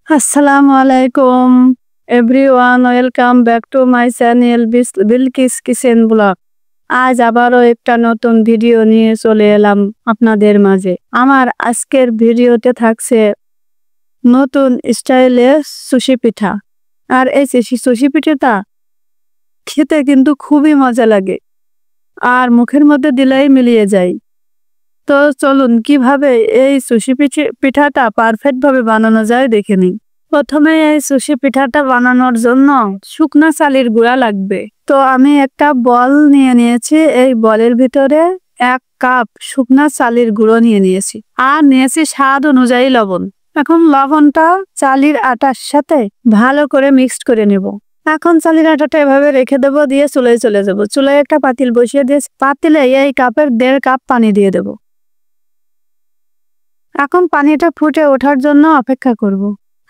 আসসালামু আলাইকুম everyone, welcome back to my channel Bilkis kitchen blog. আজ আবারও একটা নতুন ভিডিও নিয়ে চলে এলাম আপনাদের মাঝে। আমার আজকের ভিডিওতে থাকছে নতুন স্টাইলের সুশি পিঠা। আর এই সুশি পিঠাটা খেতে কিন্তু খুবই মজা লাগে, আর মুখের মধ্যে দিলেই মিলিয়ে যায়। তো চলুন কিভাবে এই সুশি পিঠাটা পারফেক্ট ভাবে বানানো যায় দেখে নিই। প্রথমে এই সুশি পিঠাটা বানানোর জন্য শুকনা চালের গুঁড়া লাগবে। তো আমি একটা বল নিয়ে নিয়েছি, এই বলের ভিতরে 1 কাপ শুকনা চালের গুঁড়ো নিয়ে নিয়েছি, আর নিয়েছি স্বাদ অনুযায়ী লবণ। এখন লবণটা চালের আটার সাথে ভালো করে মিক্সড করে নেব। এখন চালের আটাটা এভাবে রেখে দেবো, দিয়ে চুলায় চলে যাবো। চুলায় একটা পাতিল বসিয়ে দিয়েছি, পাতিলে এই কাপের 1.5 কাপ পানি দিয়ে দেবো। এখন পানিটা ফুটে ওঠার জন্য অপেক্ষা করব।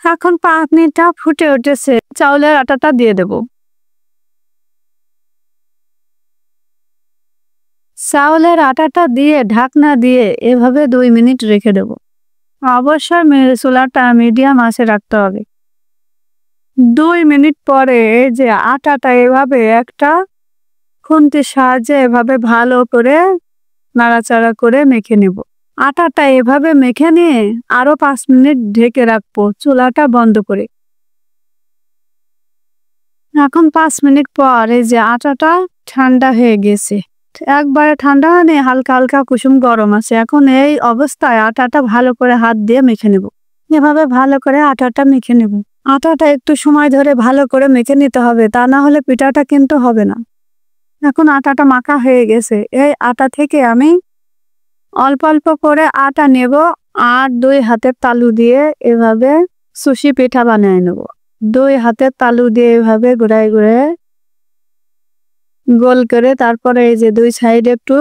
এখন পানিটা ফুটে উঠেছে, চাউলের আটাটা দিয়ে দেব। চাউলের আটাটা দিয়ে ঢাকনা দিয়ে এভাবে 2 মিনিট রেখে দেব। অবশ্যই চুলাটা মিডিয়াম আঁচে রাখতে হবে। 2 মিনিট পরে এই যে আটাটা এভাবে একটা খুন্তির সাহায্যে এভাবে ভালো করে নাড়াচাড়া করে মেখে নেব। আটাটা এভাবে মেখে নিয়ে আরো 5 মিনিট ঢেকে রাখবো, চুলাটা বন্ধ করে। এখন 5 মিনিট পর এই যে আটাটা ঠান্ডা হয়ে গেছে, একবারে ঠান্ডা হয়নি, হালকা হালকা কুসুম গরম আছে। এখন এই অবস্থায় আটাটা ভালো করে হাত দিয়ে মেখে নেব। এভাবে ভালো করে আটাটা মেখে নেব। আটাটা একটু সময় ধরে ভালো করে মেখে নিতে হবে, তা না হলে পিঠাটা কিন্তু হবে না। এখন আটাটা মাখা হয়ে গেছে, এই আটা থেকে আমি অল্প অল্প করে আটা নেব, আর 2 হাতের তালু দিয়ে এভাবে সুশি পিঠা বানিয়ে নেব। 2 হাতের তালু দিয়ে এভাবে ঘুরায় ঘুরায় গোল করে, তারপরে এই যে 2 সাইডে একটু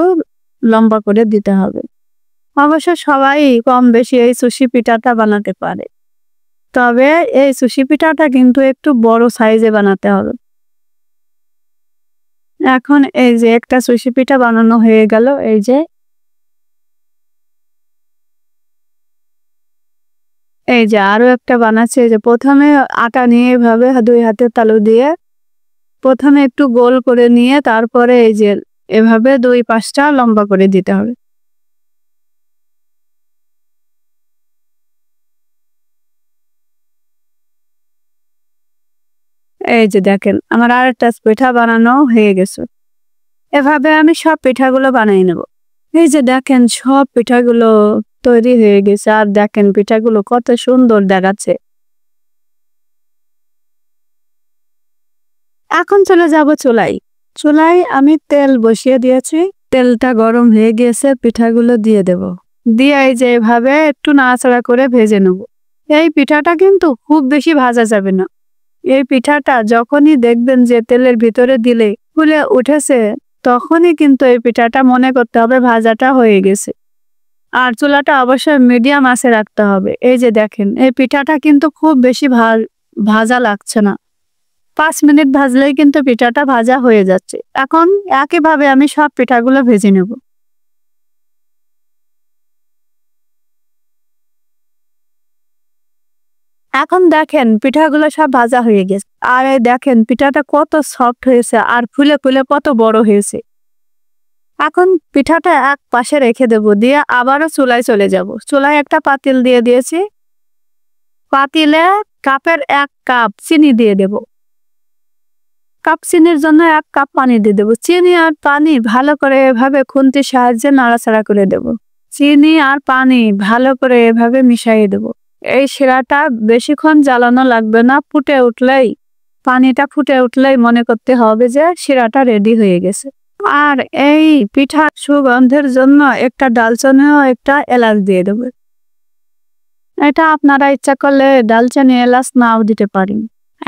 লম্বা করে দিতে হবে। অবশ্য সবাই কম বেশি এই সুশি পিঠাটা বানাতে পারে, তবে এই সুশি পিঠাটা কিন্তু একটু বড় সাইজে বানাতে হবে। এখন এই যে একটা সুশি পিঠা বানানো হয়ে গেল। এই যে আরো একটা বানাচ্ছে। এই যে প্রথমে আটা নিয়ে এভাবে 2 হাতের তালু দিয়ে প্রথমে একটু গোল করে নিয়ে তারপরে এই যে এভাবে 2 পাশটা লম্বা করে দিতে হবে। এই যে দেখেন আমার আরেকটা পিঠা বানানো হয়ে গেছে। এভাবে আমি সব পিঠাগুলো বানিয়ে নেব। এই যে দেখেন সব পিঠাগুলো তৈরি হয়ে গেছে, আর দেখেন পিঠাগুলো কত সুন্দর দেখাচ্ছে। এখন চলে যাব চুলায়। চুলায় আমি তেল বসিয়ে দিয়েছি, তেলটা গরম হয়ে গিয়েছে, পিঠাগুলো দিয়ে দেব। দিয়ে এই যে এভাবে একটু নাড়াচাড়া করে ভেজে নেব। এই পিঠাটা কিন্তু খুব বেশি ভাজা যাবে না। এই পিঠাটা যখনই দেখবেন যে তেলের ভিতরে দিলে ফুলে উঠেছে, তখনই কিন্তু এই পিঠাটা মনে করতে হবে ভাজাটা হয়ে গেছে। আর চুলাটা অবশ্যই মিডিয়াম আঁচে রাখতে হবে। এই যে দেখেন এই পিঠাটা কিন্তু খুব বেশি ভাজা লাগছে না, 5 মিনিট ভাজলেই কিন্তু পিঠাটা ভাজা হয়ে যাচ্ছে। এখন একইভাবে আমি সব পিঠাগুলো ভেজে নেব। এখন দেখেন পিঠাগুলো সব ভাজা হয়ে গেছে, আর এই দেখেন পিঠাটা কত সফট হয়েছে, আর ফুলে ফুলে কত বড় হয়েছে। এখন পিঠাটা এক পাশে রেখে দেব, দিয়ে আবারও চুলায় চলে যাব। চুলায় একটা পাতিল দিয়ে দিয়েছি, পাতিলে কাপের 1 কাপ চিনি দিয়ে দেব। কাপ চিনির জন্য 1 কাপ পানি দিয়ে দেবো। চিনি আর পানি ভালো করে এভাবে খুন্তির সাহায্যে নাড়াচাড়া করে দেব। চিনি আর পানি ভালো করে এভাবে মিশিয়ে দেব। এই শিরাটা বেশিক্ষণ জ্বালানো লাগবে না, পানিটা ফুটে উঠলেই মনে করতে হবে যে শিরাটা রেডি হয়ে গেছে। আর এই পিঠার সুগন্ধের জন্য একটা দালচিনিও একটা এলাচ দিয়ে দেবে। এটা আপনারা ইচ্ছা করলে দালচিনি এলাচ নাও দিতে পারেন।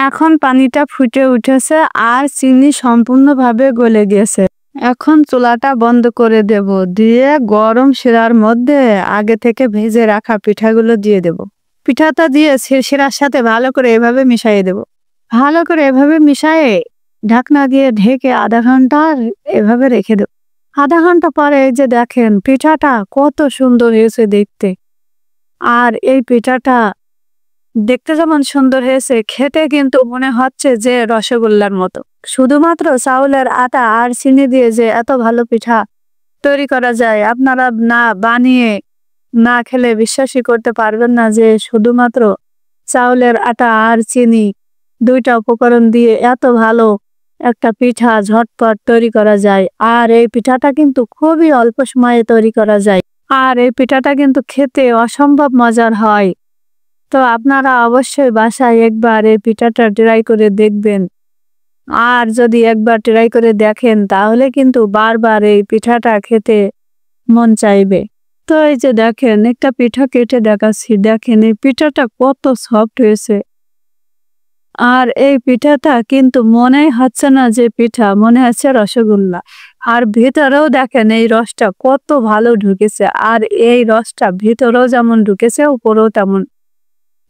এখন পানিটা ফুটে উঠেছে, আর চিনি সম্পূর্ণভাবে গলে গেছে। এখন চুলাটা বন্ধ করে দেব, দিয়ে গরম শিরার মধ্যে আগে থেকে ভেজে রাখা পিঠাগুলো দিয়ে দেব। পিঠাটা দিয়ে শিরার সাথে ভালো করে এভাবে মিশিয়ে দেব। ভালো করে এভাবে মিশিয়ে ঢাকনা দিয়ে ঢেকে আধা ঘন্টা এভাবে রেখে দেব। আধা ঘন্টা পরে এই যে দেখেন পিঠাটা কত সুন্দর হয়েছে দেখতে। আর এই পিঠাটা দেখতে যেমন সুন্দর হয়েছে, খেতে কিন্তু মনে হচ্ছে যে রসগোল্লার মতো। শুধুমাত্র চাউলের আটা আর চিনি দিয়ে যে এত ভালো পিঠা তৈরি করা যায়, আপনারা না বানিয়ে না খেলে বিশ্বাসই করতে পারবেন না যে শুধুমাত্র চাউলের আটা আর চিনি দুইটা উপকরণ দিয়ে এত ভালো একটা পিঠা ঝটপট তৈরি করা যায়। আর এই পিঠাটা কিন্তু খুবই অল্প সময়ে তৈরি করা যায়। আর এই পিঠাটা কিন্তু খেতে অসম্ভব মজার হয়। তো আপনারা অবশ্যই বাসায় একবার এই পিঠাটা ট্রাই করে দেখবেন। আর যদি একবার ট্রাই করে দেখেন তাহলে কিন্তু বারবার এই পিঠাটা খেতে মন চাইবে। তো এই যে দেখেন একটা পিঠা কেটে দেখাচ্ছি, দেখেন এই পিঠাটা কত সফট হয়েছে। আর এই পিঠাটা কিন্তু মনেই হচ্ছে না যে পিঠা, মনে হচ্ছে রসগোল্লা। আর ভিতরেও দেখেন এই রসটা কত ভালো ঢুকেছে। আর এই রসটা ভিতরেও যেমন ঢুকেছে উপরেও তেমন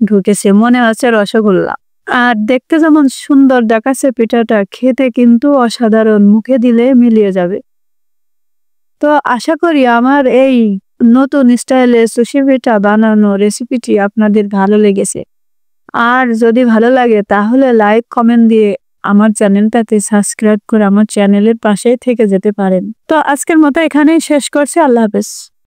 ঢুকেছে, মনে হচ্ছে রসগোল্লা। আর দেখতে যেমন সুন্দর দেখাচ্ছে পিঠাটা, খেতে কিন্তু অসাধারণ, মুখে দিলে মিলিয়ে যাবে। তো আশা করি আমার এই নতুন স্টাইলে সুশি পিঠা বানানো রেসিপিটি আপনাদের ভালো লেগেছে। আর যদি ভালো লাগে তাহলে লাইক কমেন্ট দিয়ে আমার চ্যানেলটাতে সাবস্ক্রাইব করে আমার চ্যানেলের পাশেই থেকে যেতে পারেন। তো আজকের মতো এখানেই শেষ করছি। আল্লাহ হাফেজ।